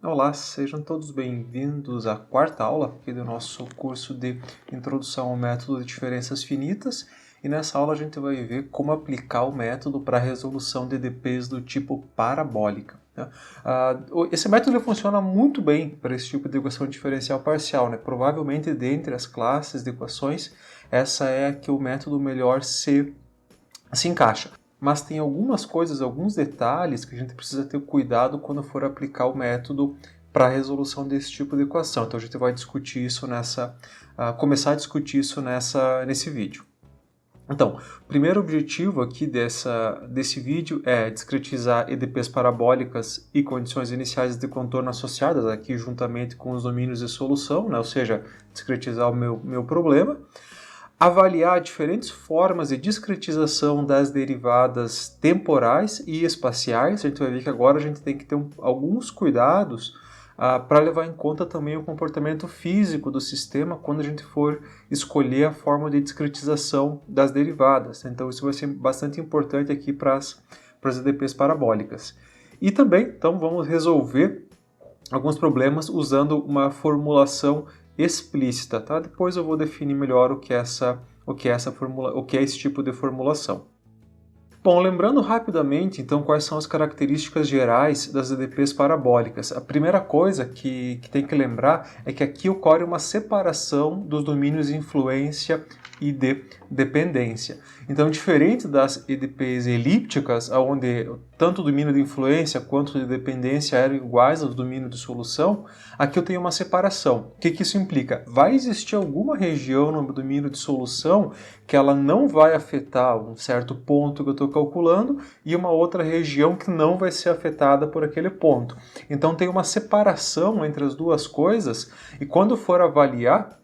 Olá, sejam todos bem-vindos à quarta aula aqui do nosso curso de Introdução ao Método de Diferenças Finitas. E nessa aula a gente vai ver como aplicar o método para a resolução de EDPs do tipo parabólica. Esse método ele funciona muito bem para esse tipo de equação diferencial parcial. Provavelmente, dentre as classes de equações, essa é a que o método melhor se encaixa. Mas tem algumas coisas, alguns detalhes que a gente precisa ter cuidado quando for aplicar o método para a resolução desse tipo de equação. Então a gente vai discutir isso começar a discutir isso nesse vídeo. Então, o primeiro objetivo aqui desse vídeo é discretizar EDPs parabólicas e condições iniciais de contorno associadas aqui juntamente com os domínios de solução, ou seja, discretizar o meu problema. Avaliar diferentes formas de discretização das derivadas temporais e espaciais. A gente vai ver que agora a gente tem que ter alguns cuidados para levar em conta também o comportamento físico do sistema quando a gente for escolher a forma de discretização das derivadas. Então isso vai ser bastante importante aqui para as EDPs parabólicas. E também, então, vamos resolver alguns problemas usando uma formulação explícita, tá? Depois eu vou definir melhor o que é esse tipo de formulação. Bom, lembrando rapidamente, então, quais são as características gerais das EDPs parabólicas. A primeira coisa que tem que lembrar é que aqui ocorre uma separação dos domínios de influência e de dependência. Então, diferente das EDPs elípticas, onde tanto o domínio de influência quanto de dependência eram iguais ao domínio de solução, aqui eu tenho uma separação. O que isso implica? Vai existir alguma região no domínio de solução que ela não vai afetar um certo ponto que eu estou calculando e uma outra região que não vai ser afetada por aquele ponto. Então tem uma separação entre as duas coisas e quando eu for avaliar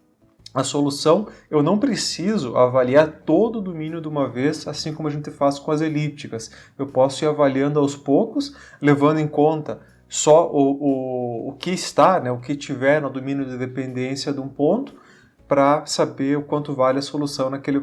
a solução, eu não preciso avaliar todo o domínio de uma vez, assim como a gente faz com as elípticas. Eu posso ir avaliando aos poucos, levando em conta só o que está, o que tiver no domínio de dependência de um ponto, para saber o quanto vale a solução naquele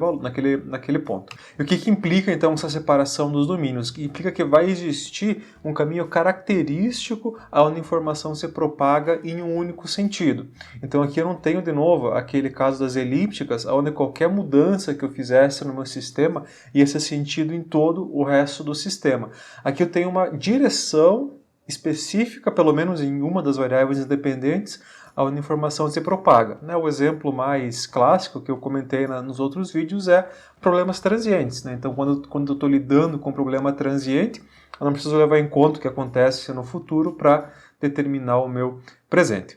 ponto. E o que implica, então, essa separação dos domínios? Implica que vai existir um caminho característico onde a informação se propaga em um único sentido. Então aqui eu não tenho, de novo, aquele caso das elípticas, onde qualquer mudança que eu fizesse no meu sistema ia ser sentido em todo o resto do sistema. Aqui eu tenho uma direção específica, pelo menos em uma das variáveis independentes, onde a informação se propaga. O exemplo mais clássico que eu comentei nos outros vídeos é problemas transientes. Então, quando eu estou lidando com um problema transiente, eu não preciso levar em conta o que acontece no futuro para determinar o meu presente.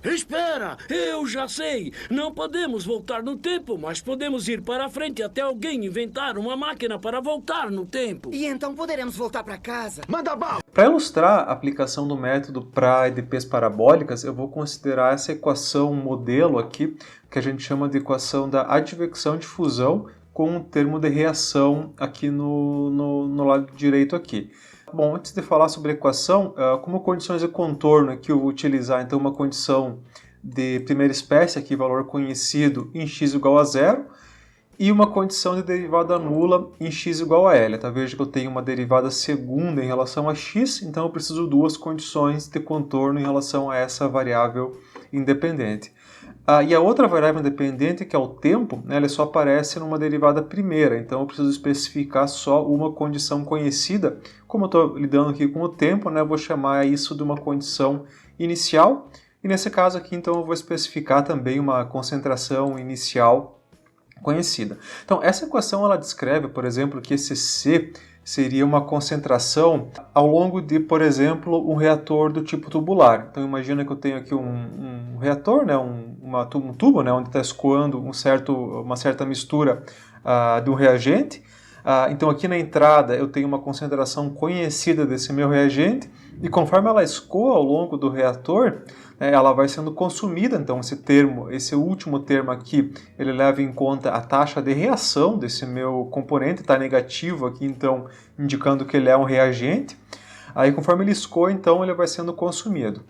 Espera! Eu já sei! Não podemos voltar no tempo, mas podemos ir para frente até alguém inventar uma máquina para voltar no tempo. E então poderemos voltar para casa. Manda bala! Para ilustrar a aplicação do método para EDPs parabólicas, eu vou considerar essa equação modelo aqui, que a gente chama de equação da advecção de fusão, com um termo de reação aqui no lado direito aqui. Bom, antes de falar sobre a equação, como condições de contorno aqui eu vou utilizar então uma condição de primeira espécie, aqui valor conhecido em x igual a zero, e uma condição de derivada nula em x igual a L. Veja que eu tenho uma derivada segunda em relação a x, então eu preciso de duas condições de contorno em relação a essa variável independente. E a outra variável independente, que é o tempo, ela só aparece numa derivada primeira, então eu preciso especificar só uma condição conhecida. Como eu estou lidando aqui com o tempo, eu vou chamar isso de uma condição inicial, e nesse caso aqui, então, eu vou especificar também uma concentração inicial conhecida. Então, essa equação ela descreve, por exemplo, que esse C seria uma concentração ao longo de, por exemplo, um reator do tipo tubular. Então, imagina que eu tenho aqui um reator, um tubo, onde está escoando uma certa mistura de um reagente. Então, aqui na entrada eu tenho uma concentração conhecida desse meu reagente e conforme ela escoa ao longo do reator, ela vai sendo consumida. Então, esse último termo aqui, ele leva em conta a taxa de reação desse meu componente, está negativo aqui, então, indicando que ele é um reagente. Aí, conforme ele escoa, então, ele vai sendo consumido.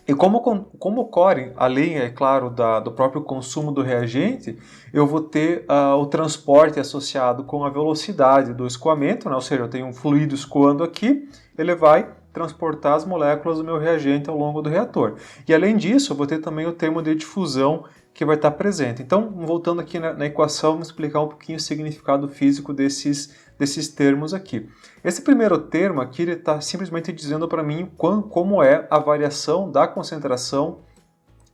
E como ocorre, além, é claro, do próprio consumo do reagente, eu vou ter o transporte associado com a velocidade do escoamento, ou seja, eu tenho um fluido escoando aqui, ele vai transportar as moléculas do meu reagente ao longo do reator. E além disso, eu vou ter também o termo de difusão que vai estar presente. Então, voltando aqui na equação, vamos explicar um pouquinho o significado físico desses termos aqui. Esse primeiro termo aqui está simplesmente dizendo para mim como é a variação da concentração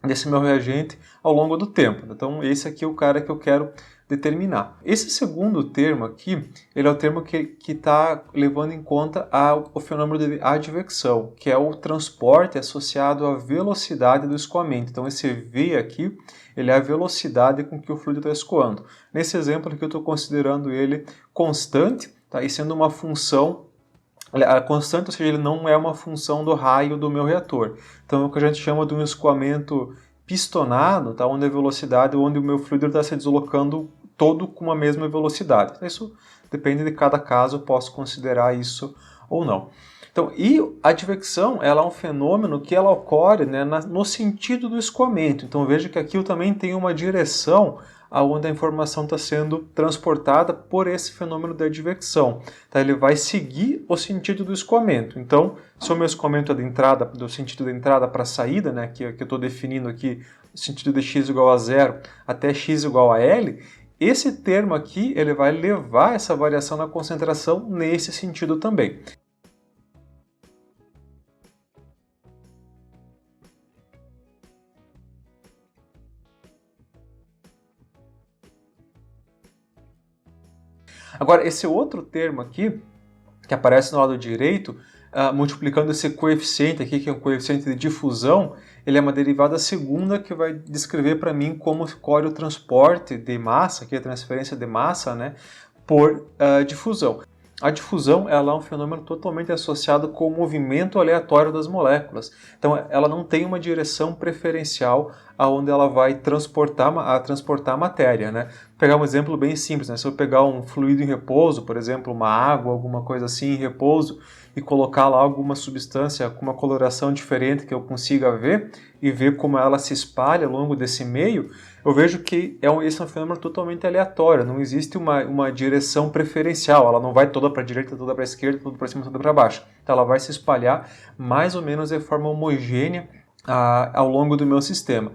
desse meu reagente ao longo do tempo. Então, esse aqui é o cara que eu quero determinar. Esse segundo termo aqui, ele é o termo que está levando em conta o fenômeno de advecção, que é o transporte associado à velocidade do escoamento. Então, esse V aqui, ele é a velocidade com que o fluido está escoando. Nesse exemplo aqui, eu estou considerando ele constante, tá? E sendo uma função constante, ou seja, ele não é uma função do raio do meu reator. Então, é o que a gente chama de um escoamento pistonado, tá? Onde a velocidade, onde o meu fluido está se deslocando todo com a mesma velocidade. Isso depende de cada caso, eu posso considerar isso ou não. Então, e a advecção, ela é um fenômeno que ela ocorre, né, no sentido do escoamento. Então, veja que aqui eu também tenho uma direção aonde a informação está sendo transportada por esse fenômeno da advecção. Tá? Ele vai seguir o sentido do escoamento. Então, se o meu escoamento é de entrada, do sentido da entrada para a saída, né, que eu estou definindo aqui, o sentido de x igual a 0 até x igual a L, esse termo aqui ele vai levar essa variação na concentração nesse sentido também. Agora, esse outro termo aqui, que aparece no lado direito, multiplicando esse coeficiente aqui, que é um coeficiente de difusão, ele é uma derivada segunda que vai descrever para mim como ocorre o transporte de massa, que é a transferência de massa, né, por difusão. A difusão ela é um fenômeno totalmente associado com o movimento aleatório das moléculas. Então, ela não tem uma direção preferencial aonde ela vai transportar a matéria, né? Vou pegar um exemplo bem simples, né? Se eu pegar um fluido em repouso, por exemplo, uma água, alguma coisa assim em repouso, e colocar lá alguma substância com uma coloração diferente que eu consiga ver e ver como ela se espalha ao longo desse meio, eu vejo que esse é um fenômeno totalmente aleatório, não existe uma direção preferencial, ela não vai toda para a direita, toda para a esquerda, toda para cima, toda para baixo. Então ela vai se espalhar mais ou menos de forma homogênea ao longo do meu sistema.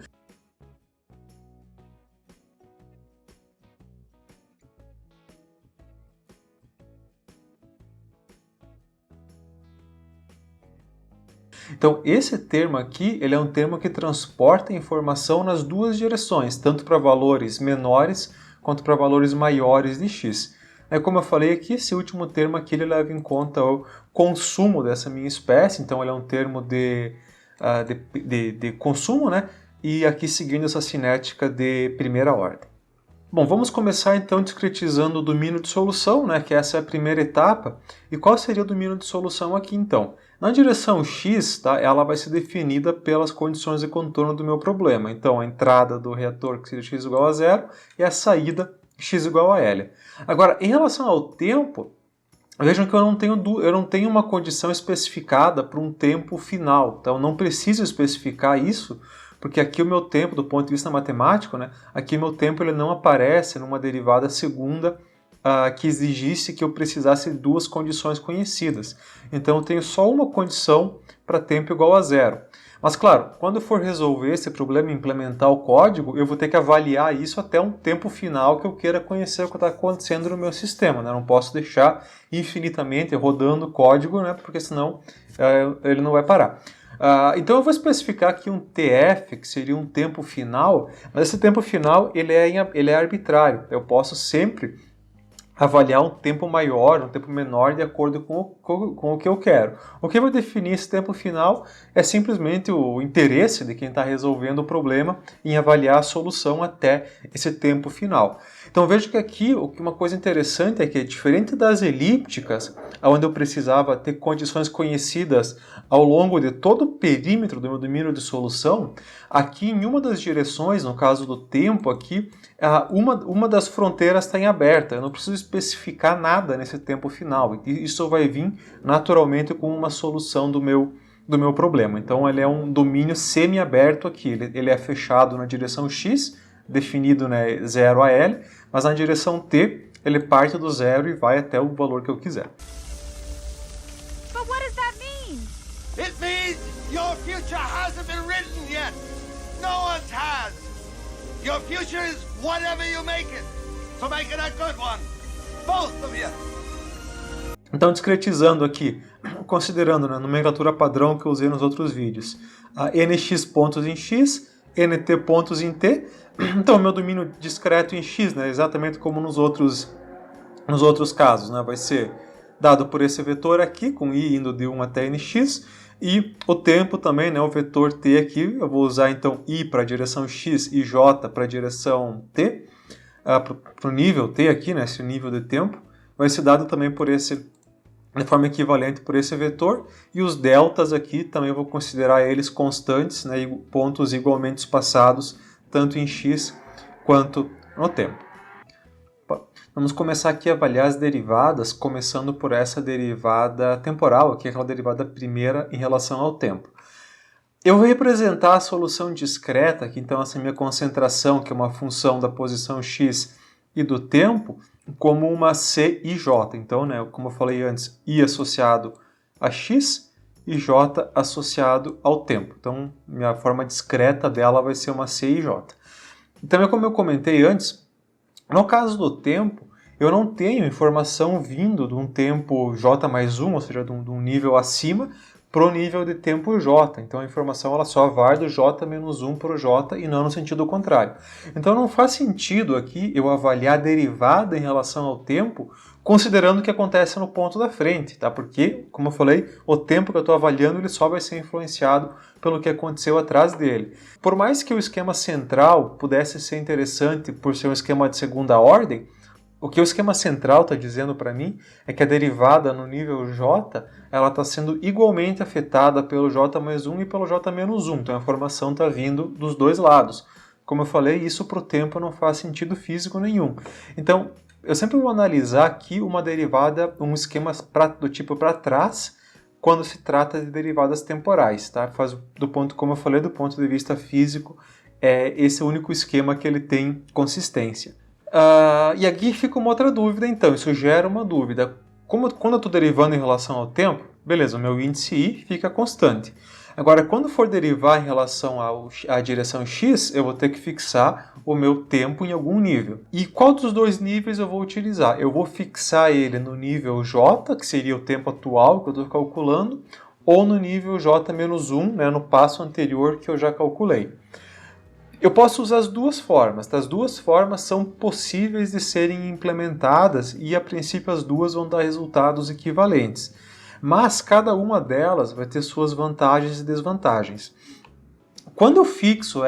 Então, esse termo aqui, ele é um termo que transporta informação nas duas direções, tanto para valores menores quanto para valores maiores de x. Como eu falei aqui, esse último termo aqui ele leva em conta o consumo dessa minha espécie, então ele é um termo de consumo, né? E aqui seguindo essa cinética de primeira ordem. Bom, vamos começar então discretizando o domínio de solução, né, que essa é a primeira etapa. E qual seria o domínio de solução aqui então? Na direção x, tá, ela vai ser definida pelas condições de contorno do meu problema. Então, a entrada do reator, que seria x igual a 0, e a saída, x igual a L. Agora, em relação ao tempo, vejam que eu não tenho uma condição especificada para um tempo final. Então, eu não preciso especificar isso, porque aqui o meu tempo, do ponto de vista matemático, né, aqui o meu tempo ele não aparece numa derivada segunda que exigisse que eu precisasse de duas condições conhecidas. Então eu tenho só uma condição para tempo igual a 0. Mas claro, quando eu for resolver esse problema e implementar o código, eu vou ter que avaliar isso até um tempo final que eu queira conhecer o que está acontecendo no meu sistema, né? Eu não posso deixar infinitamente rodando o código, né? Porque senão ele não vai parar. Então eu vou especificar aqui um TF, que seria um tempo final, mas esse tempo final ele é arbitrário. Eu posso sempre avaliar um tempo maior, um tempo menor, de acordo com o que eu quero. O que vai definir esse tempo final é simplesmente o interesse de quem está resolvendo o problema em avaliar a solução até esse tempo final. Então veja que aqui uma coisa interessante é que, diferente das elípticas, onde eu precisava ter condições conhecidas ao longo de todo o perímetro do meu domínio de solução, aqui em uma das direções, no caso do tempo aqui, uma das fronteiras está em aberta. Eu não preciso especificar nada nesse tempo final. E isso vai vir naturalmente com uma solução do meu problema. Então ele é um domínio semi-aberto aqui. Ele é fechado na direção x, definido, né, 0 a L, mas na direção t ele parte do 0 e vai até o valor que eu quiser. But what does that mean? future hasn't been written yet. No one's has. Your future is whatever you make it. So make it a good one. Both of you. Então, discretizando aqui, considerando a nomenclatura padrão que eu usei nos outros vídeos, a nx pontos em x, nt pontos em t. Então, meu domínio discreto em x, né, exatamente como nos outros casos, né, vai ser dado por esse vetor aqui, com i indo de 1 até nx, e o tempo também, né, o vetor t aqui, eu vou usar então i para a direção x e j para a direção t, para o nível t aqui, né, esse nível de tempo, vai ser dado também por de forma equivalente por esse vetor, e os deltas aqui também eu vou considerar eles constantes, né, pontos igualmente espaçados, tanto em x quanto no tempo. Vamos começar aqui a avaliar as derivadas, começando por essa derivada temporal, aqui aquela derivada primeira em relação ao tempo. Eu vou representar a solução discreta, aqui então essa minha concentração, que é uma função da posição x e do tempo, como uma CIJ. Então, né, como eu falei antes, I associado a X e J associado ao tempo. Então, minha forma discreta dela vai ser uma CIJ. Então, como eu comentei antes, no caso do tempo, eu não tenho informação vindo de um tempo J mais 1, ou seja, de um nível acima, para o nível de tempo J. Então a informação ela só vai do J menos 1 para o J e não no sentido contrário. Então não faz sentido aqui eu avaliar a derivada em relação ao tempo considerando o que acontece no ponto da frente, tá? Porque, como eu falei, o tempo que eu estou avaliando ele só vai ser influenciado pelo que aconteceu atrás dele. Por mais que o esquema central pudesse ser interessante por ser um esquema de segunda ordem, o que o esquema central está dizendo para mim é que a derivada no nível J ela está sendo igualmente afetada pelo J mais 1 e pelo J menos 1. Então a informação está vindo dos dois lados. Como eu falei, isso para o tempo não faz sentido físico nenhum. Então eu sempre vou analisar aqui uma derivada, um esquema do tipo para trás, quando se trata de derivadas temporais. Tá? Do ponto, como eu falei, do ponto de vista físico, esse é o único esquema que ele tem consistência. E aqui fica uma outra dúvida, então, isso gera uma dúvida. Quando eu estou derivando em relação ao tempo, beleza, o meu índice i fica constante. Agora, quando for derivar em relação à direção x, eu vou ter que fixar o meu tempo em algum nível. E qual dos dois níveis eu vou utilizar? Eu vou fixar ele no nível j, que seria o tempo atual que eu estou calculando, ou no nível j menos 1, né, no passo anterior que eu já calculei. Eu posso usar as duas formas, tá? As duas formas são possíveis de serem implementadas e, a princípio, as duas vão dar resultados equivalentes. Mas cada uma delas vai ter suas vantagens e desvantagens. Quando eu fixo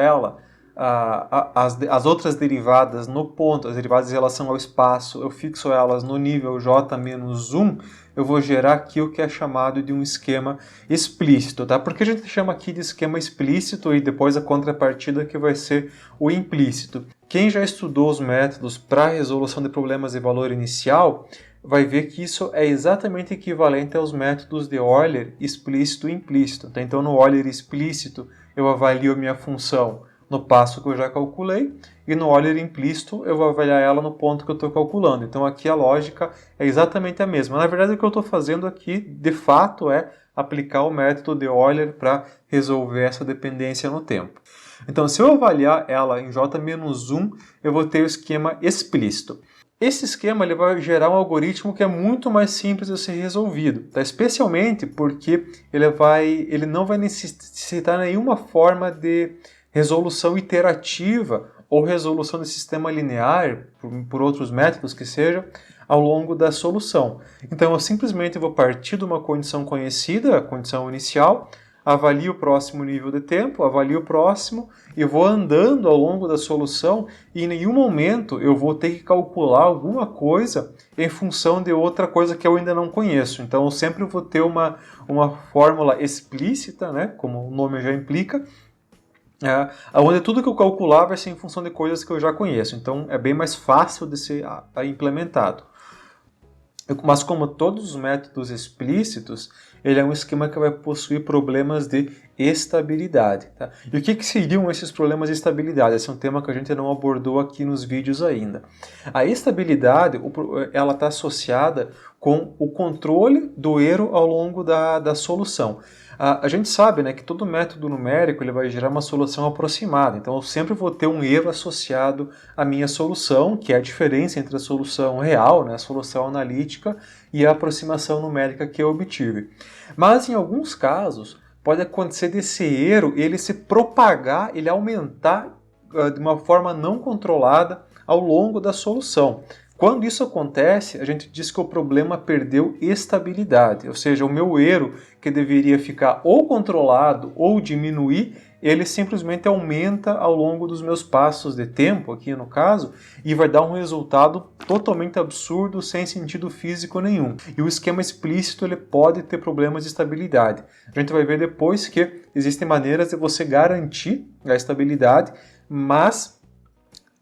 as outras derivadas no ponto, as derivadas em relação ao espaço, eu fixo elas no nível j menos 1, eu vou gerar aqui o que é chamado de um esquema explícito, tá? Por que a gente chama aqui de esquema explícito e depois a contrapartida que vai ser o implícito? Quem já estudou os métodos para resolução de problemas de valor inicial vai ver que isso é exatamente equivalente aos métodos de Euler explícito e implícito. Tá? Então, no Euler explícito, eu avalio a minha função no passo que eu já calculei, e no Euler implícito eu vou avaliar ela no ponto que eu estou calculando. Então aqui a lógica é exatamente a mesma. Na verdade, o que eu estou fazendo aqui, de fato, é aplicar o método de Euler para resolver essa dependência no tempo. Então, se eu avaliar ela em j-1, eu vou ter o esquema explícito. Esse esquema ele vai gerar um algoritmo que é muito mais simples de ser resolvido, tá? Especialmente porque ele não vai necessitar nenhuma forma de resolução iterativa ou resolução de sistema linear, por outros métodos que seja, ao longo da solução. Então eu simplesmente vou partir de uma condição conhecida, a condição inicial, avalio o próximo nível de tempo, avalio o próximo e vou andando ao longo da solução e em nenhum momento eu vou ter que calcular alguma coisa em função de outra coisa que eu ainda não conheço. Então eu sempre vou ter uma fórmula explícita, né, como o nome já implica, onde tudo que eu calcular vai ser em função de coisas que eu já conheço. Então é bem mais fácil de ser implementado. Mas como todos os métodos explícitos, ele é um esquema que vai possuir problemas de estabilidade. Tá? E o que seriam esses problemas de estabilidade? Esse é um tema que a gente não abordou aqui nos vídeos ainda. A estabilidade ela está associada com o controle do erro ao longo da solução. A gente sabe, né, que todo método numérico ele vai gerar uma solução aproximada, então eu sempre vou ter um erro associado à minha solução, que é a diferença entre a solução real, né, a solução analítica, e a aproximação numérica que eu obtive. Mas em alguns casos pode acontecer desse erro ele se propagar, ele aumentar de uma forma não controlada ao longo da solução. Quando isso acontece, a gente diz que o problema perdeu estabilidade, ou seja, o meu erro, que deveria ficar ou controlado ou diminuir, ele simplesmente aumenta ao longo dos meus passos de tempo, aqui no caso, e vai dar um resultado totalmente absurdo, sem sentido físico nenhum. E o esquema explícito ele pode ter problemas de estabilidade. A gente vai ver depois que existem maneiras de você garantir a estabilidade, mas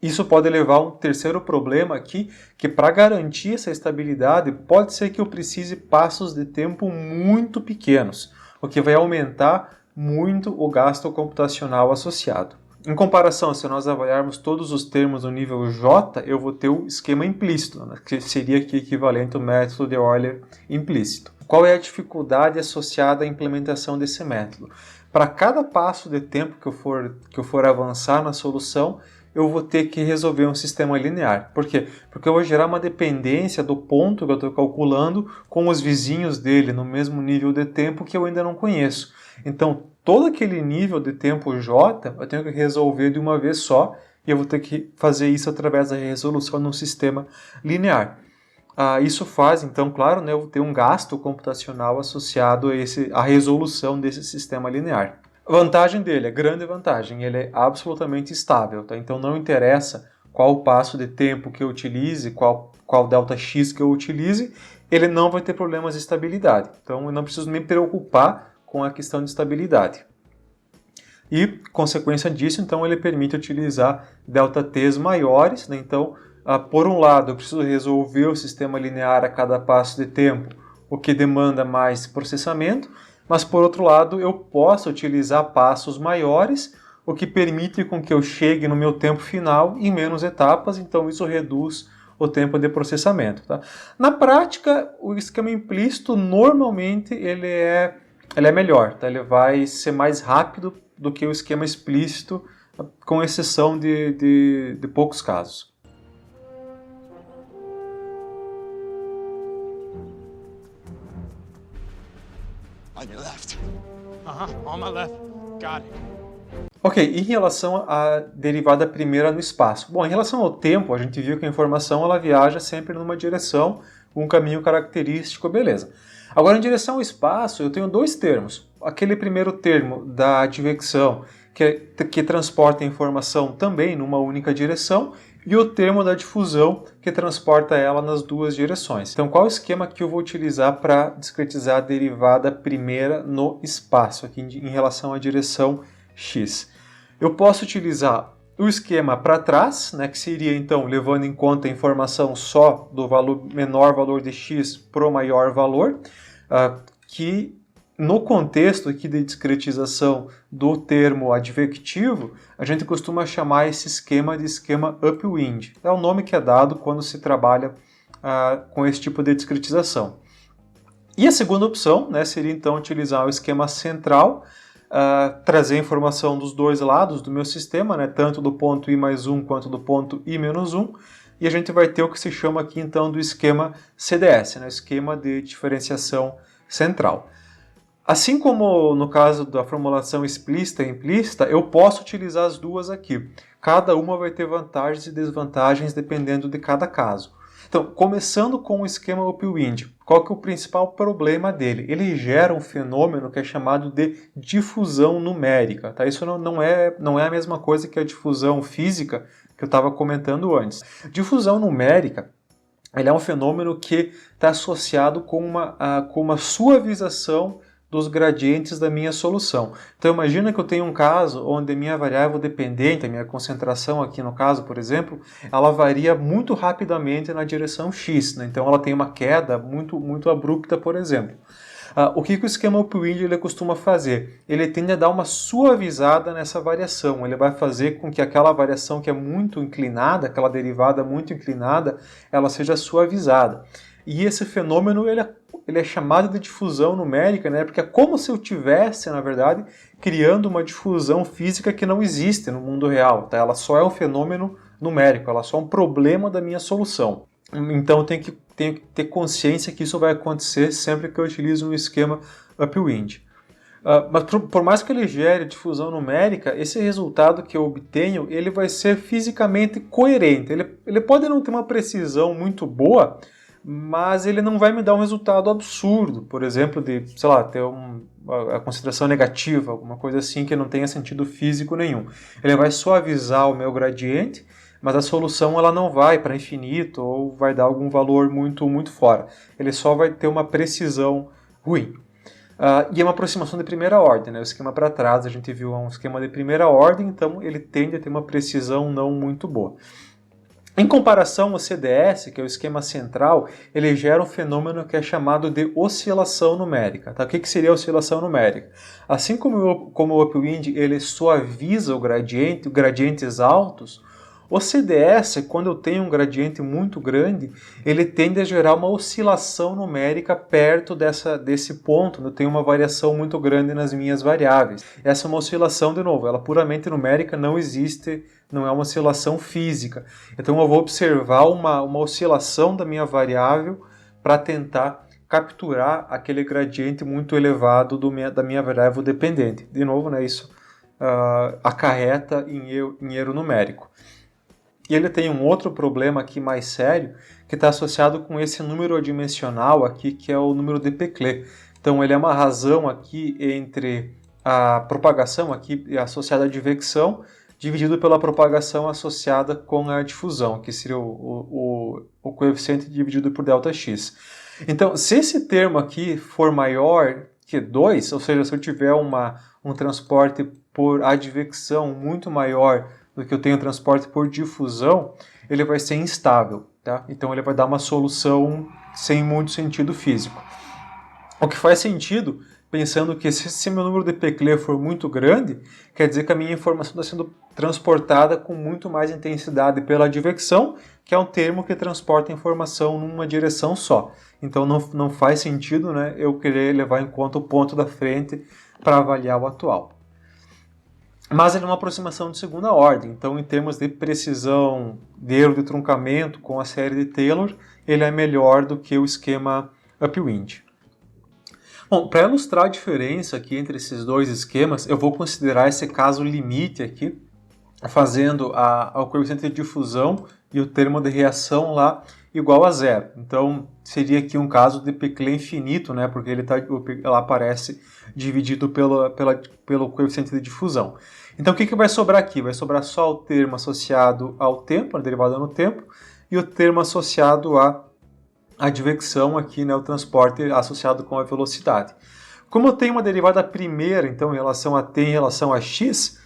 isso pode levar a um terceiro problema aqui, que para garantir essa estabilidade, pode ser que eu precise passos de tempo muito pequenos, o que vai aumentar muito o gasto computacional associado. Em comparação, se nós avaliarmos todos os termos no nível J, eu vou ter o esquema implícito, né, que seria aqui equivalente ao método de Euler implícito. Qual é a dificuldade associada à implementação desse método? Para cada passo de tempo que eu for avançar na solução, eu vou ter que resolver um sistema linear. Por quê? Porque eu vou gerar uma dependência do ponto que eu estou calculando com os vizinhos dele no mesmo nível de tempo que eu ainda não conheço. Então, todo aquele nível de tempo J, eu tenho que resolver de uma vez só, e eu vou ter que fazer isso através da resolução num sistema linear. Isso faz, então, claro, né, eu vou ter um gasto computacional associado à resolução desse sistema linear. A vantagem dele, a grande vantagem, ele é absolutamente estável, tá? Então não interessa qual o passo de tempo que eu utilize, qual delta x que eu utilize, ele não vai ter problemas de estabilidade. Então eu não preciso me preocupar com a questão de estabilidade. E, consequência disso, então ele permite utilizar delta t's maiores, né? Então, por um lado, eu preciso resolver o sistema linear a cada passo de tempo, o que demanda mais processamento, mas por outro lado eu posso utilizar passos maiores, o que permite com que eu chegue no meu tempo final em menos etapas, então isso reduz o tempo de processamento. Tá? Na prática, o esquema implícito normalmente ele é melhor, tá? Ele vai ser mais rápido do que o esquema explícito, com exceção de poucos casos. On your left. On my left. Got it. Ok, em relação à derivada primeira no espaço. Bom, em relação ao tempo, a gente viu que a informação ela viaja sempre numa direção, um caminho característico, beleza. Agora, em direção ao espaço, eu tenho dois termos. Aquele primeiro termo da advecção, que transporta a informação também numa única direção, e o termo da difusão, que transporta ela nas duas direções. Então, qual é o esquema que eu vou utilizar para discretizar a derivada primeira no espaço, aqui em relação à direção x? Eu posso utilizar o esquema para trás, né, que seria, então, levando em conta a informação só do menor valor de x para o maior valor, que no contexto aqui de discretização do termo advectivo, a gente costuma chamar esse esquema de esquema upwind. É o nome que é dado quando se trabalha com esse tipo de discretização. E a segunda opção, né, seria então utilizar o esquema central, trazer a informação dos dois lados do meu sistema, né, tanto do ponto i mais 1 quanto do ponto i menos 1, e a gente vai ter o que se chama aqui então do esquema CDS, né, esquema de diferenciação central. Assim como no caso da formulação explícita e implícita, eu posso utilizar as duas aqui. Cada uma vai ter vantagens e desvantagens dependendo de cada caso. Então, começando com o esquema upwind, qual que é o principal problema dele? Ele gera um fenômeno que é chamado de difusão numérica. Tá? Isso não é a mesma coisa que a difusão física que eu estava comentando antes. Difusão numérica, ele é um fenômeno que está associado com uma suavização dos gradientes da minha solução. Então imagina que eu tenho um caso onde a minha variável dependente, a minha concentração aqui no caso, por exemplo, ela varia muito rapidamente na direção x, né? Então ela tem uma queda muito abrupta, por exemplo. O que o esquema upwind ele costuma fazer? Ele tende a dar uma suavizada nessa variação. Ele vai fazer com que aquela variação que é muito inclinada, aquela derivada muito inclinada, ela seja suavizada. E esse fenômeno ele é chamado de difusão numérica, né? Porque é como se eu tivesse, na verdade, criando uma difusão física que não existe no mundo real. Tá? Ela só é um fenômeno numérico, ela só é um problema da minha solução. Então eu tenho que ter consciência que isso vai acontecer sempre que eu utilizo um esquema upwind. Mas por mais que ele gere difusão numérica, esse resultado que eu obtenho ele vai ser fisicamente coerente. Ele pode não ter uma precisão muito boa, mas ele não vai me dar um resultado absurdo, por exemplo, de, sei lá, ter a concentração negativa, alguma coisa assim que não tenha sentido físico nenhum. Ele vai suavizar o meu gradiente, mas a solução ela não vai para infinito ou vai dar algum valor muito, muito fora. Ele só vai ter uma precisão ruim. E é uma aproximação de primeira ordem, né? O esquema para trás a gente viu um esquema de primeira ordem, então ele tende a ter uma precisão não muito boa. Em comparação ao CDS, que é o esquema central, ele gera um fenômeno que é chamado de oscilação numérica. Tá? O que seria a oscilação numérica? Assim como o upwind ele suaviza o gradiente, gradientes altos, o CDS, quando eu tenho um gradiente muito grande, ele tende a gerar uma oscilação numérica perto desse ponto, onde eu tenho uma variação muito grande nas minhas variáveis. Essa é uma oscilação, de novo, ela puramente numérica, não existe, não é uma oscilação física. Então eu vou observar uma oscilação da minha variável para tentar capturar aquele gradiente muito elevado da minha variável dependente. De novo, né, isso acarreta em erro numérico. E ele tem um outro problema aqui mais sério, que está associado com esse número adimensional aqui, que é o número de Peclet. Então ele é uma razão aqui entre a propagação aqui associada à advecção, dividido pela propagação associada com a difusão, que seria o coeficiente dividido por ΔX. Então, se esse termo aqui for maior que 2, ou seja, se eu tiver um transporte por advecção muito maior do que eu tenho transporte por difusão, ele vai ser instável, tá? Então ele vai dar uma solução sem muito sentido físico. O que faz sentido, pensando que se meu número de Peclet for muito grande, quer dizer que a minha informação está sendo transportada com muito mais intensidade pela advecção, que é um termo que transporta informação numa direção só. Então não faz sentido, né, eu querer levar em conta o ponto da frente para avaliar o atual. Mas ele é uma aproximação de segunda ordem, então em termos de precisão de erro de truncamento com a série de Taylor, ele é melhor do que o esquema upwind. Bom, para ilustrar a diferença aqui entre esses dois esquemas, eu vou considerar esse caso limite aqui, fazendo o coeficiente de difusão e o termo de reação lá igual a zero. Então seria aqui um caso de Peclet infinito, né, porque ela aparece dividido pelo coeficiente de difusão. Então o que vai sobrar aqui? Vai sobrar só o termo associado ao tempo, a derivada no tempo, e o termo associado à advecção aqui, né, o transporte associado com a velocidade. Como eu tenho uma derivada primeira, então em relação a t em relação a x,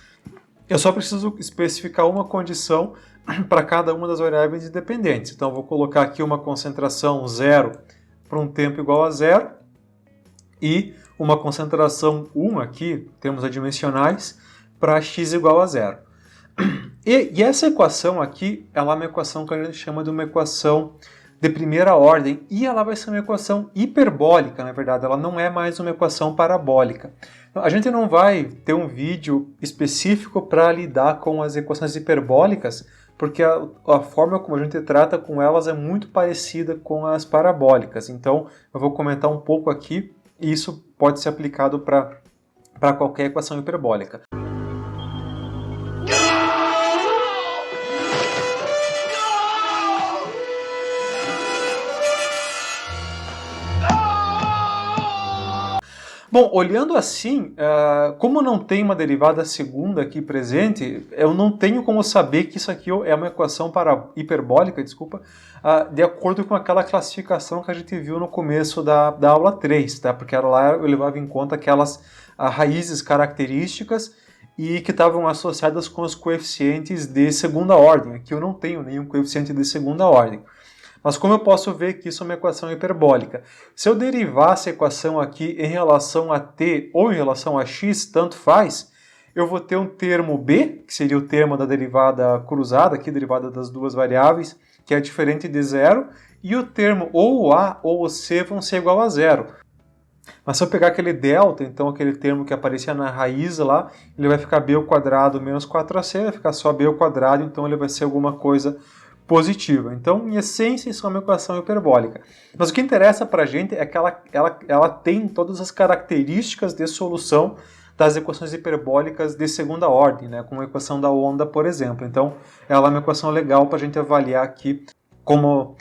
eu só preciso especificar uma condição para cada uma das variáveis independentes. Então eu vou colocar aqui uma concentração 0 para um tempo igual a 0 e uma concentração 1 aqui, termos adimensionais, para x igual a 0. E essa equação aqui, ela é uma equação que a gente chama de uma equação de primeira ordem, e ela vai ser uma equação hiperbólica, na verdade, ela não é mais uma equação parabólica. A gente não vai ter um vídeo específico para lidar com as equações hiperbólicas, porque a forma como a gente trata com elas é muito parecida com as parabólicas. Então, eu vou comentar um pouco aqui, e isso pode ser aplicado para qualquer equação hiperbólica. Bom, olhando assim, como não tem uma derivada segunda aqui presente, eu não tenho como saber que isso aqui é uma equação hiperbólica, de acordo com aquela classificação que a gente viu no começo da aula 3, tá? Porque lá eu levava em conta aquelas raízes características e que estavam associadas com os coeficientes de segunda ordem. Aqui eu não tenho nenhum coeficiente de segunda ordem. Mas como eu posso ver que isso é uma equação hiperbólica? Se eu derivar essa equação aqui em relação a t ou em relação a x, tanto faz, eu vou ter um termo b, que seria o termo da derivada cruzada, aqui derivada das duas variáveis, que é diferente de zero, e o termo ou o a ou o c vão ser igual a zero. Mas se eu pegar aquele delta, então aquele termo que aparecia na raiz lá, ele vai ficar b ao quadrado menos 4ac, vai ficar só b ao quadrado, então ele vai ser alguma coisa positiva. Então, em essência, isso é uma equação hiperbólica. Mas o que interessa para a gente é que ela tem todas as características de solução das equações hiperbólicas de segunda ordem, né? Como a equação da onda, por exemplo. Então, ela é uma equação legal para a gente avaliar aqui como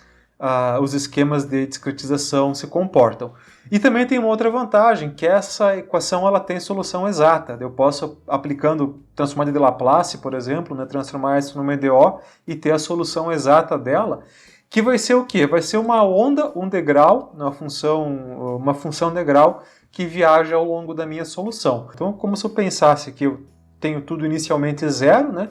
os esquemas de discretização se comportam. E também tem uma outra vantagem, que essa equação ela tem solução exata. Eu posso, aplicando transformada de Laplace, por exemplo, né, transformar isso numa EDO e ter a solução exata dela, que vai ser o quê? Vai ser uma onda, um degrau, uma função degrau que viaja ao longo da minha solução. Então, como se eu pensasse que eu tenho tudo inicialmente zero, né?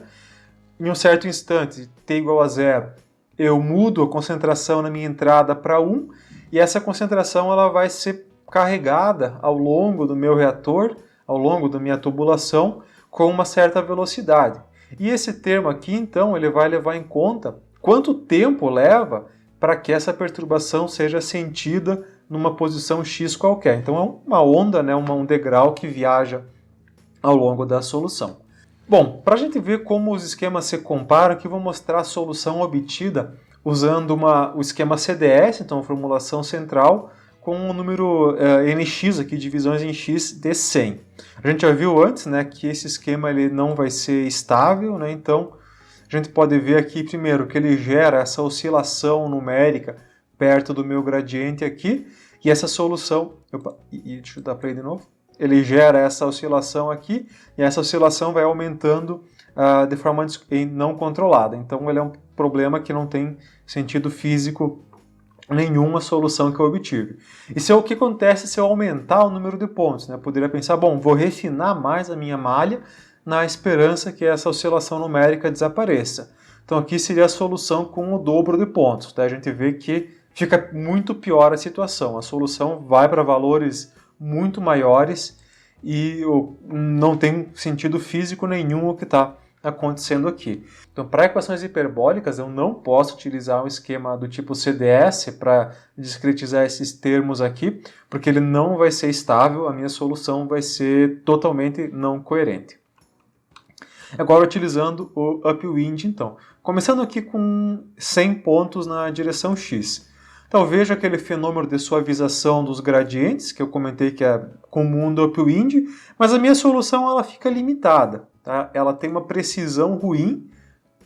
Em um certo instante, t igual a zero, eu mudo a concentração na minha entrada para 1, e essa concentração ela vai ser carregada ao longo do meu reator, ao longo da minha tubulação, com uma certa velocidade. E esse termo aqui, então, ele vai levar em conta quanto tempo leva para que essa perturbação seja sentida numa posição x qualquer. Então é uma onda, né, um degrau que viaja ao longo da solução. Bom, para a gente ver como os esquemas se comparam, aqui eu vou mostrar a solução obtida usando o esquema CDS, então a formulação central, com o número nx, aqui, divisões em x de 100. A gente já viu antes, né, que esse esquema ele não vai ser estável, né, então a gente pode ver aqui primeiro que ele gera essa oscilação numérica perto do meu gradiente aqui, e essa solução... deixa eu dar play de novo. Ele gera essa oscilação aqui, e essa oscilação vai aumentando de forma não controlada. Então ele é um problema que não tem sentido físico nenhuma solução que eu obtive. E o que acontece se eu aumentar o número de pontos? Né? Eu poderia pensar, bom, vou refinar mais a minha malha na esperança que essa oscilação numérica desapareça. Então aqui seria a solução com o dobro de pontos. Tá? A gente vê que fica muito pior a situação. A solução vai para valores muito maiores e não tem sentido físico nenhum o que está acontecendo aqui. Então, para equações hiperbólicas, eu não posso utilizar um esquema do tipo CDS para discretizar esses termos aqui, porque ele não vai ser estável, a minha solução vai ser totalmente não coerente. Agora, utilizando o upwind, então. Começando aqui com 100 pontos na direção x. Então, veja aquele fenômeno de suavização dos gradientes, que eu comentei que é comum do upwind, mas a minha solução ela fica limitada. Tá? Ela tem uma precisão ruim,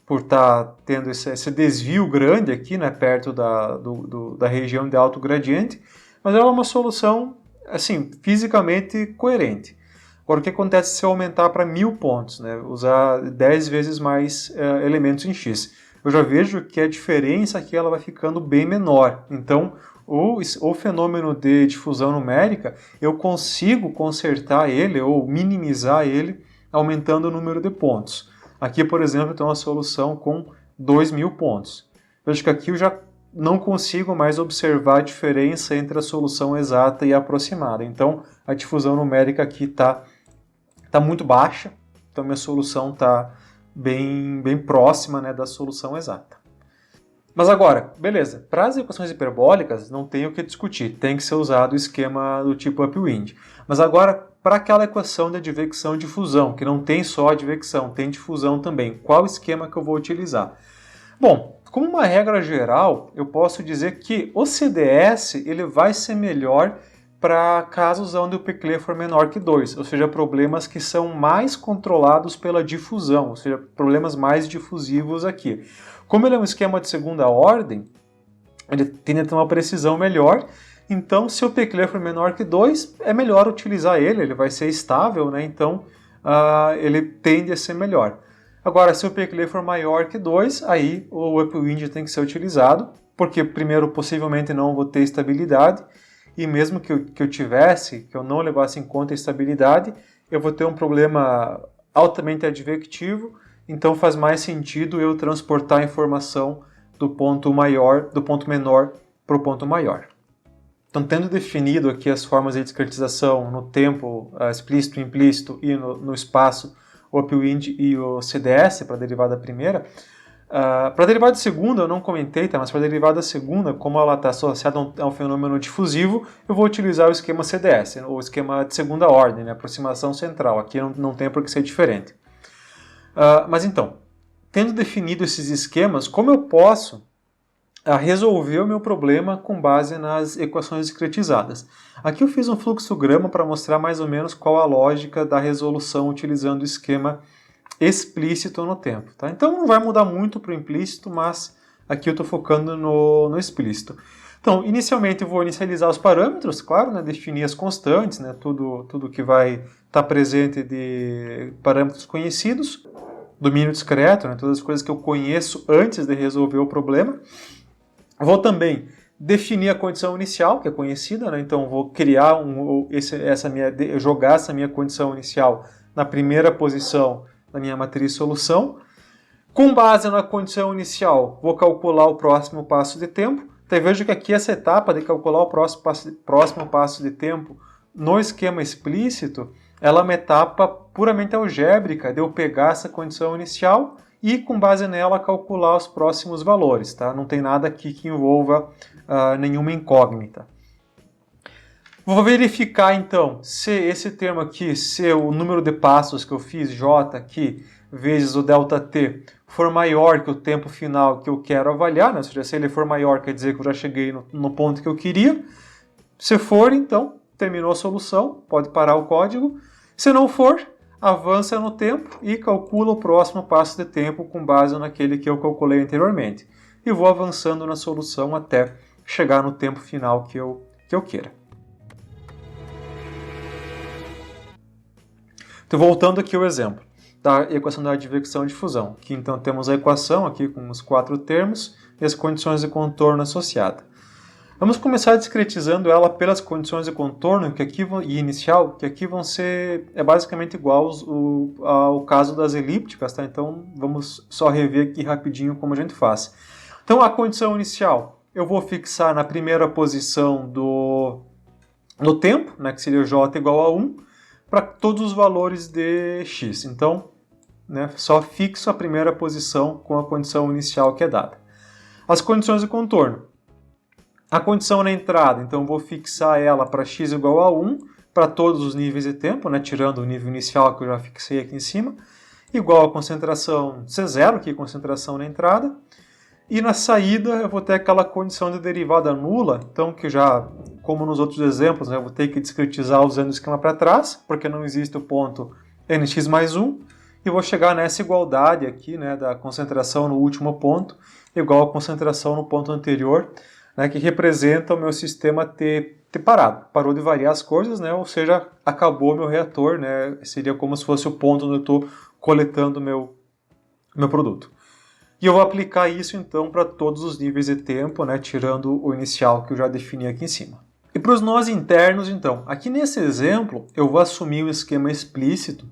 por estar tendo esse desvio grande aqui, né, perto da região de alto gradiente, mas ela é uma solução, assim, fisicamente coerente. Agora, o que acontece se eu aumentar para 1000 pontos, né, usar 10 vezes mais elementos em x? Eu já vejo que a diferença aqui ela vai ficando bem menor. Então, o fenômeno de difusão numérica, eu consigo consertar ele ou minimizar ele aumentando o número de pontos. Aqui, por exemplo, tem uma solução com 2000 pontos. Vejo que aqui eu já não consigo mais observar a diferença entre a solução exata e a aproximada. Então, a difusão numérica aqui está muito baixa. Então, minha solução está bem próxima, né, da solução exata. Mas agora, beleza, para as equações hiperbólicas não tem o que discutir, tem que ser usado o esquema do tipo upwind. Mas agora, para aquela equação de advecção e difusão, que não tem só advecção, tem difusão também, qual esquema que eu vou utilizar? Bom, como uma regra geral, eu posso dizer que o CDS ele vai ser melhor para casos onde o Peclet for menor que 2, ou seja, problemas que são mais controlados pela difusão, ou seja, problemas mais difusivos aqui. Como ele é um esquema de segunda ordem, ele tende a ter uma precisão melhor, então se o Peclet for menor que 2, é melhor utilizar ele vai ser estável, né? Então ele tende a ser melhor. Agora, se o Peclet for maior que 2, aí o upwind tem que ser utilizado, porque primeiro possivelmente não vou ter estabilidade, e mesmo que eu tivesse, que eu não levasse em conta a estabilidade, eu vou ter um problema altamente advectivo, então faz mais sentido eu transportar a informação do ponto menor para o ponto maior. Então, tendo definido aqui as formas de discretização no tempo explícito, implícito e no espaço, o upwind e o CDS para a derivada primeira, para a derivada segunda eu não comentei, tá? Mas para a derivada segunda, como ela está associada a um fenômeno difusivo, eu vou utilizar o esquema CDS, o esquema de segunda ordem, né? Aproximação central. Aqui não tem por que ser diferente. Mas então, tendo definido esses esquemas, como eu posso resolver o meu problema com base nas equações discretizadas? Aqui eu fiz um fluxograma para mostrar mais ou menos qual a lógica da resolução utilizando o esquema explícito no tempo. Tá? Então não vai mudar muito para o implícito, mas aqui eu estou focando no explícito. Então, inicialmente eu vou inicializar os parâmetros, claro, né, definir as constantes, né, tudo que vai estar presente de parâmetros conhecidos, domínio discreto, né, todas as coisas que eu conheço antes de resolver o problema. Vou também definir a condição inicial, que é conhecida, né? Então vou criar jogar essa minha condição inicial na primeira posição da minha matriz solução. Com base na condição inicial, vou calcular o próximo passo de tempo. Então veja que aqui essa etapa de calcular o próximo passo de tempo no esquema explícito, ela é uma etapa puramente algébrica de eu pegar essa condição inicial e, com base nela, calcular os próximos valores. Tá? Não tem nada aqui que envolva nenhuma incógnita. Vou verificar, então, se esse termo aqui, se o número de passos que eu fiz, J aqui, vezes o ΔT, for maior que o tempo final que eu quero avaliar, né? Ou seja, se ele for maior, quer dizer que eu já cheguei no ponto que eu queria. Se for, então, terminou a solução, pode parar o código. Se não for, avança no tempo e calcula o próximo passo de tempo com base naquele que eu calculei anteriormente. E vou avançando na solução até chegar no tempo final que eu queira. Então, voltando aqui ao exemplo da equação da advecção de fusão. Aqui, então, temos a equação aqui com os 4 termos e as condições de contorno associadas. Vamos começar discretizando ela pelas condições de contorno e inicial, que aqui vão ser basicamente igual ao caso das elípticas, tá? Então vamos só rever aqui rapidinho como a gente faz. Então a condição inicial eu vou fixar na primeira posição do tempo, né, que seria j igual a 1, para todos os valores de x. Então, né, só fixo a primeira posição com a condição inicial que é dada. As condições de contorno. A condição na entrada, então vou fixar ela para x igual a 1 para todos os níveis de tempo, né, tirando o nível inicial que eu já fixei aqui em cima, igual a concentração C0, que é concentração na entrada. E na saída eu vou ter aquela condição de derivada nula, então que já, como nos outros exemplos, né, eu vou ter que discretizar usando o esquema para trás, porque não existe o ponto nx mais 1, e vou chegar nessa igualdade aqui, né, da concentração no último ponto, igual a concentração no ponto anterior, né, que representa o meu sistema ter parado. Parou de variar as coisas, né, ou seja, acabou meu reator, né, seria como se fosse o ponto onde eu estou coletando meu produto. E eu vou aplicar isso, então, para todos os níveis de tempo, né, tirando o inicial que eu já defini aqui em cima. E para os nós internos, então, aqui nesse exemplo, eu vou assumir o esquema explícito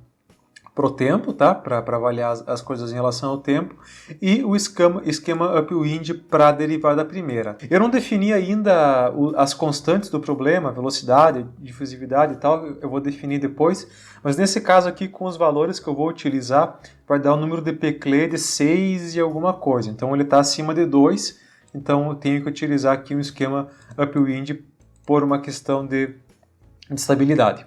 para o tempo, tá? Para avaliar as coisas em relação ao tempo, e o esquema upwind para a derivada primeira. Eu não defini ainda as constantes do problema, velocidade, difusividade e tal, eu vou definir depois, mas nesse caso aqui, com os valores que eu vou utilizar, vai dar um número de Peclet de 6 e alguma coisa. Então ele está acima de 2, então eu tenho que utilizar aqui um esquema upwind por uma questão de estabilidade.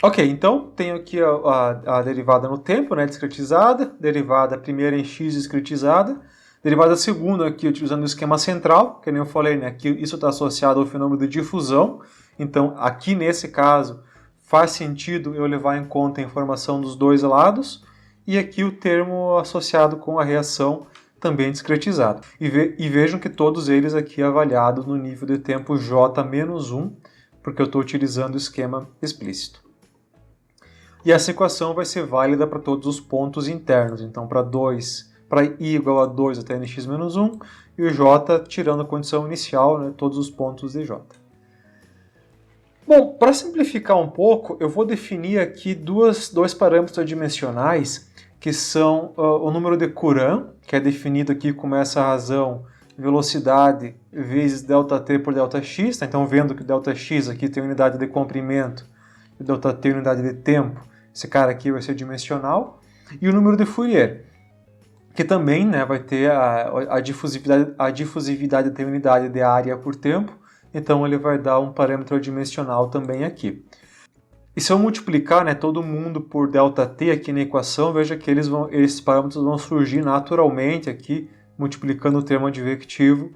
Ok, então tenho aqui a derivada no tempo, né, discretizada, derivada primeira em x discretizada, derivada segunda aqui utilizando o esquema central, que nem eu falei, né, aqui isso está associado ao fenômeno de difusão, então aqui nesse caso faz sentido eu levar em conta a informação dos dois lados, e aqui o termo associado com a reação também discretizado. E vejam que todos eles aqui avaliados no nível de tempo j-1, porque eu estou utilizando o esquema explícito. E essa equação vai ser válida para todos os pontos internos. Então, para i igual a 2 até nx menos 1, e o j, tirando a condição inicial, né, todos os pontos de j. Bom, para simplificar um pouco, eu vou definir aqui dois parâmetros adimensionais que são o número de Courant, que é definido aqui como essa razão velocidade vezes ΔT por Δx. Tá? Então, vendo que Δx aqui tem unidade de comprimento e Δt unidade de tempo, esse cara aqui vai ser dimensional. E o número de Fourier, que também, né, vai ter a difusividade tem unidade de área por tempo, então ele vai dar um parâmetro dimensional também aqui. E se eu multiplicar, né, todo mundo por ΔT aqui na equação, veja que esses parâmetros vão surgir naturalmente aqui, multiplicando o termo advectivo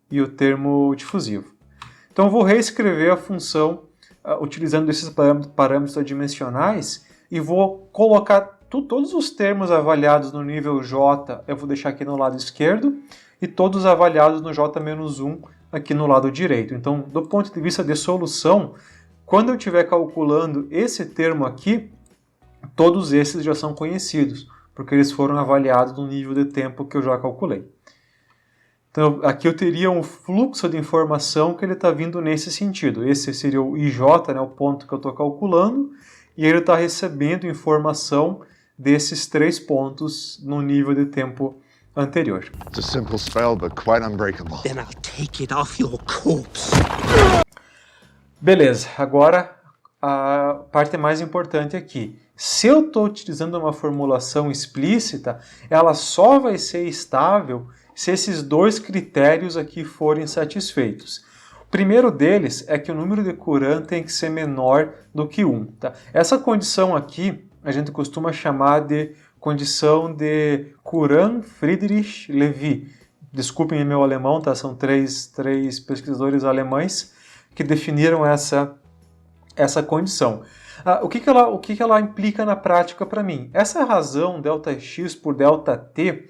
e o termo difusivo. Então eu vou reescrever a função utilizando esses parâmetros adimensionais e vou colocar todos os termos avaliados no nível J, eu vou deixar aqui no lado esquerdo, e todos avaliados no J-1 aqui no lado direito. Então, do ponto de vista de solução, quando eu estiver calculando esse termo aqui, todos esses já são conhecidos, porque eles foram avaliados no nível de tempo que eu já calculei. Então, aqui eu teria um fluxo de informação que ele está vindo nesse sentido. Esse seria o IJ, né, o ponto que eu estou calculando, e ele está recebendo informação desses 3 pontos no nível de tempo anterior. It's a simple spell, but quite unbreakable. Then I'll take it off your corpse. Beleza, agora a parte mais importante aqui. Se eu estou utilizando uma formulação explícita, ela só vai ser estável se esses 2 critérios aqui forem satisfeitos. O primeiro deles é que o número de Courant tem que ser menor do que 1. Tá? Essa condição aqui a gente costuma chamar de condição de Courant-Friedrich-Levy. Desculpem meu alemão, tá? São três pesquisadores alemães que definiram essa condição. O que ela implica na prática para mim? Essa razão Δx por Δt,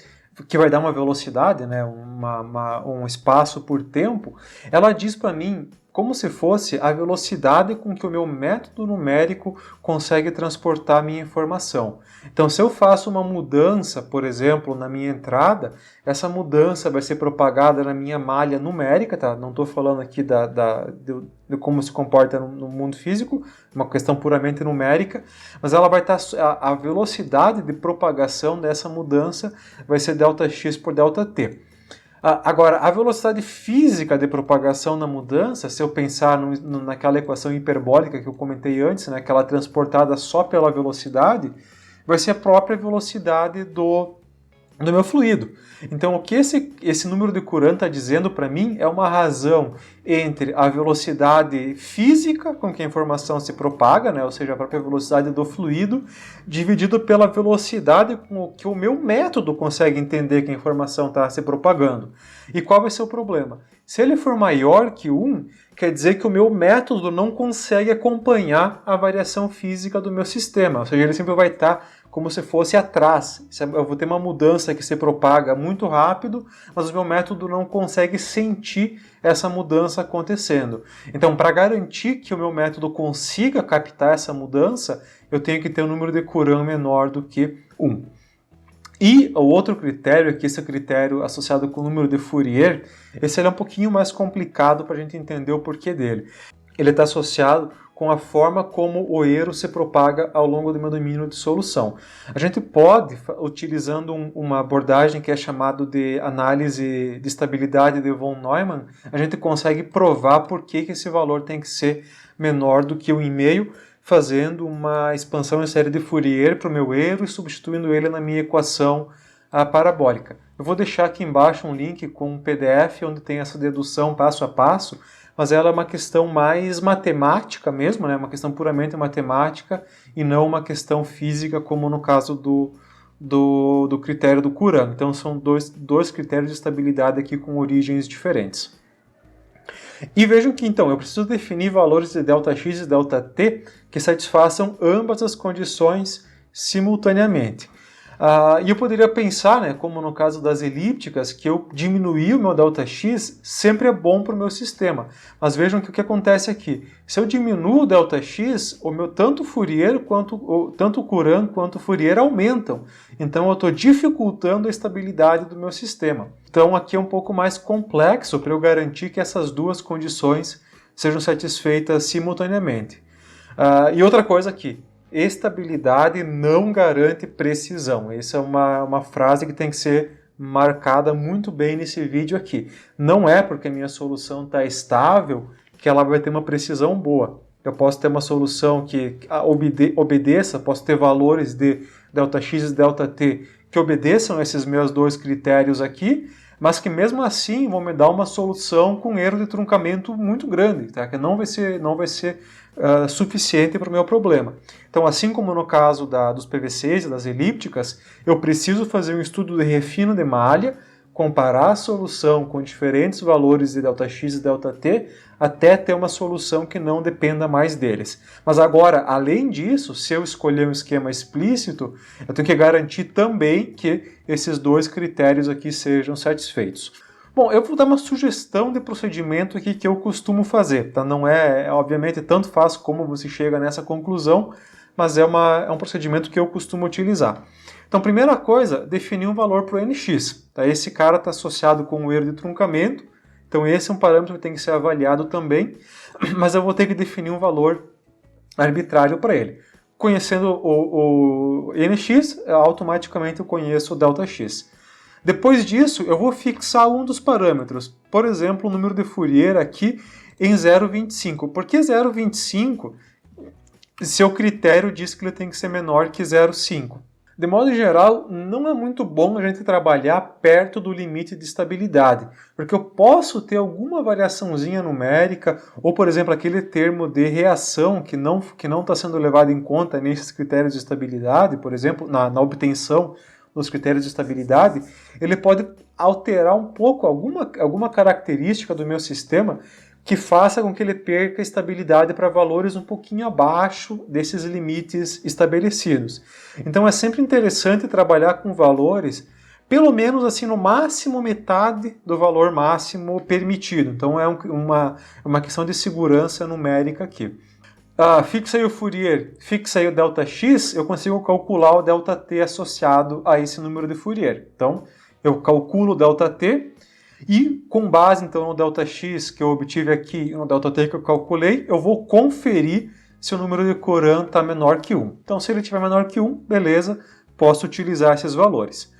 que vai dar uma velocidade, né, um espaço por tempo, ela diz para mim como se fosse a velocidade com que o meu método numérico consegue transportar a minha informação. Então, se eu faço uma mudança, por exemplo, na minha entrada, essa mudança vai ser propagada na minha malha numérica, tá? Não estou falando aqui de como se comporta no mundo físico, uma questão puramente numérica, mas ela vai estar, a velocidade de propagação dessa mudança vai ser Δx por Δt. Agora, a velocidade física de propagação na mudança, se eu pensar naquela equação hiperbólica que eu comentei antes, né, aquela transportada só pela velocidade, vai ser a própria velocidade do meu fluido. Então, o que esse número de Courant está dizendo para mim é uma razão entre a velocidade física com que a informação se propaga, né, ou seja, a própria velocidade do fluido, dividido pela velocidade com que o meu método consegue entender que a informação está se propagando. E qual vai ser o problema? Se ele for maior que 1, quer dizer que o meu método não consegue acompanhar a variação física do meu sistema, ou seja, ele sempre vai estar como se fosse atrás. Eu vou ter uma mudança que se propaga muito rápido, mas o meu método não consegue sentir essa mudança acontecendo. Então, para garantir que o meu método consiga captar essa mudança, eu tenho que ter um número de Courant menor do que 1. E o outro critério, aqui esse critério associado com o número de Fourier, esse é um pouquinho mais complicado para a gente entender o porquê dele. Ele está associado com a forma como o erro se propaga ao longo do meu domínio de solução. A gente pode, utilizando uma abordagem que é chamada de análise de estabilidade de von Neumann, a gente consegue provar por que esse valor tem que ser menor do que 1,5, fazendo uma expansão em série de Fourier para o meu erro e substituindo ele na minha equação parabólica. Eu vou deixar aqui embaixo um link com um PDF onde tem essa dedução passo a passo, mas ela é uma questão mais matemática mesmo, né? Uma questão puramente matemática e não uma questão física, como no caso do critério do Courant. Então são dois critérios de estabilidade aqui com origens diferentes. E vejam que então eu preciso definir valores de Δx e Δt que satisfaçam ambas as condições simultaneamente. E eu poderia pensar, né, como no caso das elípticas, que eu diminuir o meu Δx sempre é bom para o meu sistema. Mas vejam que o que acontece aqui. Se eu diminuo o Δx, o meu tanto o Courant quanto o Fourier aumentam. Então eu estou dificultando a estabilidade do meu sistema. Então aqui é um pouco mais complexo para eu garantir que essas duas condições sejam satisfeitas simultaneamente. E outra coisa aqui. estabilidade não garante precisão. Essa é uma frase que tem que ser marcada muito bem nesse vídeo aqui. Não é porque a minha solução está estável que ela vai ter uma precisão boa. Eu posso ter uma solução que obedeça, posso ter valores de ΔX e ΔT que obedeçam esses meus dois critérios aqui, mas que mesmo assim vão me dar uma solução com erro de truncamento muito grande, tá? Que não vai ser suficiente para o meu problema. Então, assim como no caso dos PVCs e das elípticas, eu preciso fazer um estudo de refino de malha, comparar a solução com diferentes valores de ΔX e ΔT, até ter uma solução que não dependa mais deles. Mas agora, além disso, se eu escolher um esquema explícito, eu tenho que garantir também que esses dois critérios aqui sejam satisfeitos. Bom, eu vou dar uma sugestão de procedimento aqui que eu costumo fazer, tá? Não obviamente, tanto faz como você chega nessa conclusão, mas é um procedimento que eu costumo utilizar. Então, primeira coisa, definir um valor para o NX. Tá? Esse cara está associado com o erro de truncamento, então esse é um parâmetro que tem que ser avaliado também, mas eu vou ter que definir um valor arbitrário para ele. Conhecendo o NX, automaticamente eu conheço o ΔX. Depois disso, eu vou fixar um dos parâmetros, por exemplo, o número de Fourier aqui em 0,25. Por que 0,25? Seu critério diz que ele tem que ser menor que 0,5. De modo geral, não é muito bom a gente trabalhar perto do limite de estabilidade, porque eu posso ter alguma variaçãozinha numérica, ou, por exemplo, aquele termo de reação que não está sendo levado em conta nesses critérios de estabilidade, por exemplo, na obtenção dos critérios de estabilidade, ele pode alterar um pouco alguma característica do meu sistema que faça com que ele perca estabilidade para valores um pouquinho abaixo desses limites estabelecidos. Então é sempre interessante trabalhar com valores, pelo menos assim no máximo metade do valor máximo permitido. Então é uma questão de segurança numérica aqui. Fixa aí o Fourier, fixa aí o ΔX, eu consigo calcular o ΔT associado a esse número de Fourier. Então eu calculo o ΔT, e com base então no ΔX que eu obtive aqui e no ΔT que eu calculei, eu vou conferir se o número de Courant está menor que 1. Então se ele estiver menor que 1, beleza, posso utilizar esses valores.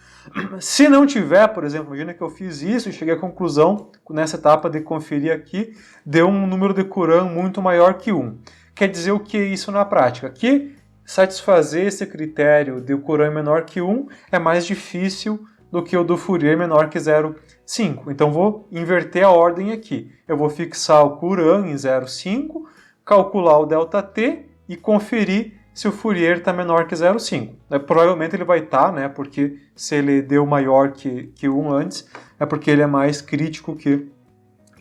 Se não tiver, por exemplo, imagina que eu fiz isso e cheguei à conclusão, nessa etapa de conferir aqui, deu um número de Courant muito maior que 1. Quer dizer o que é isso na prática? Que satisfazer esse critério de o Courant menor que 1 é mais difícil do que o do Fourier menor que 0,5. Então vou inverter a ordem aqui. Eu vou fixar o Courant em 0,5, calcular o ΔT e conferir se o Fourier está menor que 0,5. Provavelmente ele vai estar, né? Porque se ele deu maior que 1 antes, é porque ele é mais crítico que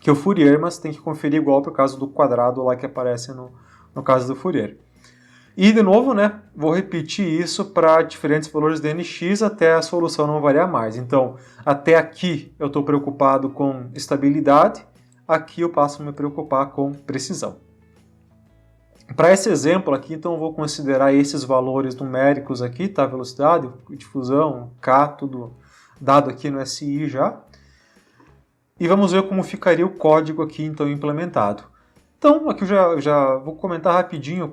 o Fourier, mas tem que conferir igual para o caso do quadrado lá que aparece no caso do Fourier. E, de novo, né, vou repetir isso para diferentes valores de NX até a solução não variar mais. Então, até aqui eu estou preocupado com estabilidade, aqui eu passo a me preocupar com precisão. Para esse exemplo aqui, então, eu vou considerar esses valores numéricos aqui, tá? Velocidade, difusão, K, tudo dado aqui no SI já. E vamos ver como ficaria o código aqui, então, implementado. Então, aqui eu já vou comentar rapidinho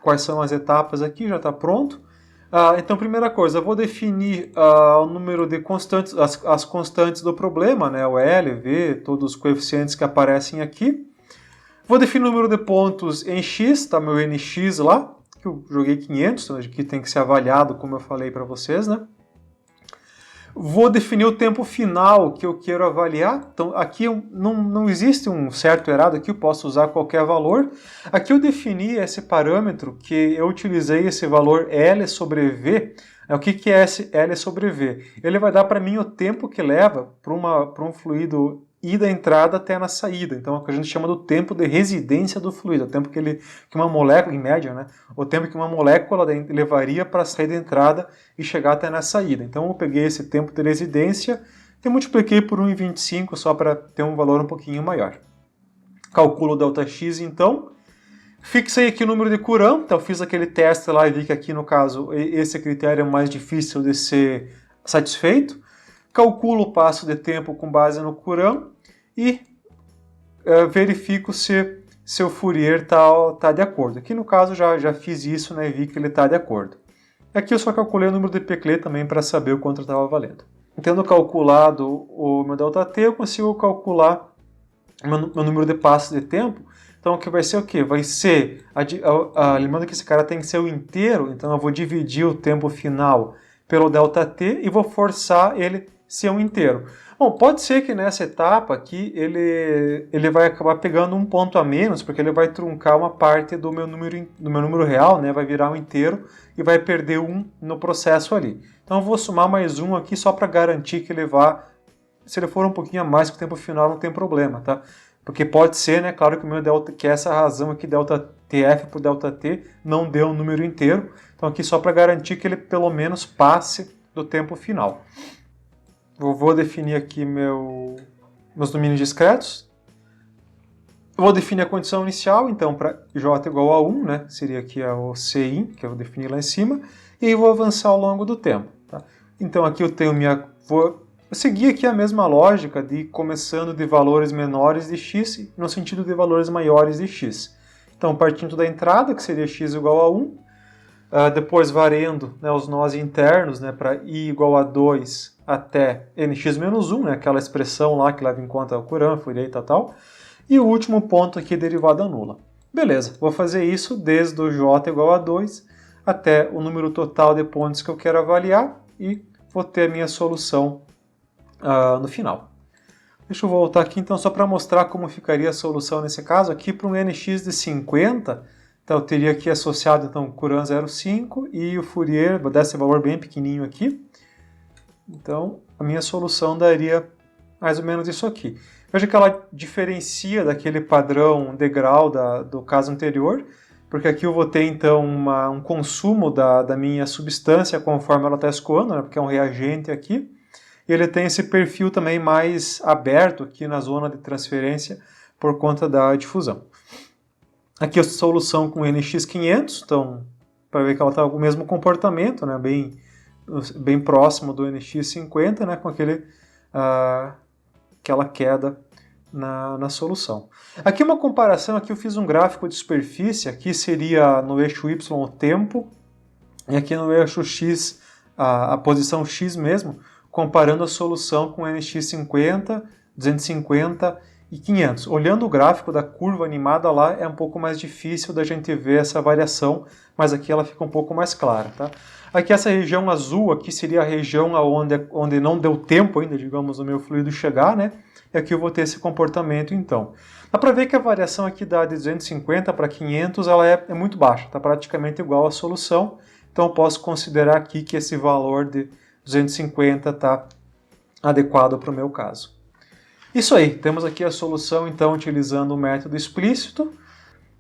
quais são as etapas aqui, já está pronto. Então, primeira coisa, eu vou definir o número de constantes, as constantes do problema, né, o L, V, todos os coeficientes que aparecem aqui. Vou definir o número de pontos em X, tá, meu NX lá, que eu joguei 500, então aqui tem que ser avaliado, como eu falei para vocês, né. Vou definir o tempo final que eu quero avaliar. Então, aqui não existe um certo ou errado, aqui eu posso usar qualquer valor. Aqui eu defini esse parâmetro que eu utilizei esse valor L sobre V. O que é esse L sobre V? Ele vai dar para mim o tempo que leva para um fluido ir da entrada até na saída. Então, é o que a gente chama do tempo de residência do fluido, o tempo que uma molécula, em média, né, o tempo que uma molécula levaria para sair da entrada e chegar até na saída. Então, eu peguei esse tempo de residência e multipliquei por 1,25 só para ter um valor um pouquinho maior. Calculo o ΔX, então. Fixei aqui o número de Courant, então fiz aquele teste lá e vi que aqui, no caso, esse critério é mais difícil de ser satisfeito. Calculo o passo de tempo com base no Courant e verifico se se o Fourier tá de acordo. Aqui no caso já fiz isso, né, e vi que ele está de acordo. Aqui eu só calculei o número de Peclet também para saber o quanto estava valendo. Tendo calculado o meu ΔT, eu consigo calcular meu número de passos de tempo. Então, o que vai ser o quê? Vai ser, lembrando que esse cara tem que ser o inteiro, então eu vou dividir o tempo final pelo ΔT e vou forçar ele ser um inteiro. Bom, pode ser que nessa etapa aqui ele vai acabar pegando um ponto a menos, porque ele vai truncar uma parte do meu número real, né? Vai virar um inteiro e vai perder um no processo ali. Então eu vou somar mais um aqui só para garantir que ele vá, se ele for um pouquinho a mais que o tempo final não tem problema, tá? Porque pode ser, né, claro que o meu delta, que essa razão aqui, ΔTF por ΔT, não deu um número inteiro. Então aqui só para garantir que ele pelo menos passe do tempo final. Eu vou definir aqui meus domínios discretos. Eu vou definir a condição inicial, então para J igual a 1, né, seria aqui o Cin, que eu vou definir lá em cima, e aí vou avançar ao longo do tempo. Tá? Então aqui eu tenho vou seguir aqui a mesma lógica de começando de valores menores de x no sentido de valores maiores de x. Então partindo da entrada, que seria x igual a 1, depois variando, né, os nós internos, né, para i igual a 2 até nx menos 1, né, aquela expressão lá que leva em conta o Courant, Fourier e tal. E o último ponto aqui, derivada nula. Beleza, vou fazer isso desde o j igual a 2 até o número total de pontos que eu quero avaliar e vou ter a minha solução no final. Deixa eu voltar aqui então só para mostrar como ficaria a solução nesse caso. Aqui para um nx de 50, então eu teria aqui associado então, o Courant 0,5 e o Fourier, vou dar esse valor bem pequenininho aqui. Então a minha solução daria mais ou menos isso aqui. Veja que ela diferencia daquele padrão degrau do caso anterior, porque aqui eu vou ter então um consumo da minha substância conforme ela está escoando, né, porque é um reagente aqui. E ele tem esse perfil também mais aberto aqui na zona de transferência por conta da difusão. Aqui a solução com NX500, então para ver que ela está com o mesmo comportamento, né, bem próximo do NX50, né, com aquela queda na solução. Aqui uma comparação, aqui eu fiz um gráfico de superfície, aqui seria no eixo Y o tempo, e aqui no eixo X a posição X mesmo, comparando a solução com NX50, 250 e 500. Olhando o gráfico da curva animada lá, é um pouco mais difícil da gente ver essa variação, mas aqui ela fica um pouco mais clara. Tá? Aqui essa região azul aqui seria a região onde não deu tempo ainda, digamos, do meu fluido chegar, né? E aqui eu vou ter esse comportamento então. Dá para ver que a variação aqui de 250 para 500 ela é muito baixa, está praticamente igual à solução, então eu posso considerar aqui que esse valor de 250 está adequado para o meu caso. Isso aí, temos aqui a solução então utilizando o método explícito.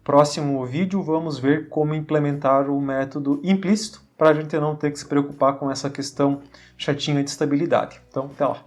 Próximo vídeo vamos ver como implementar o método implícito para a gente não ter que se preocupar com essa questão chatinha de estabilidade. Então, até lá.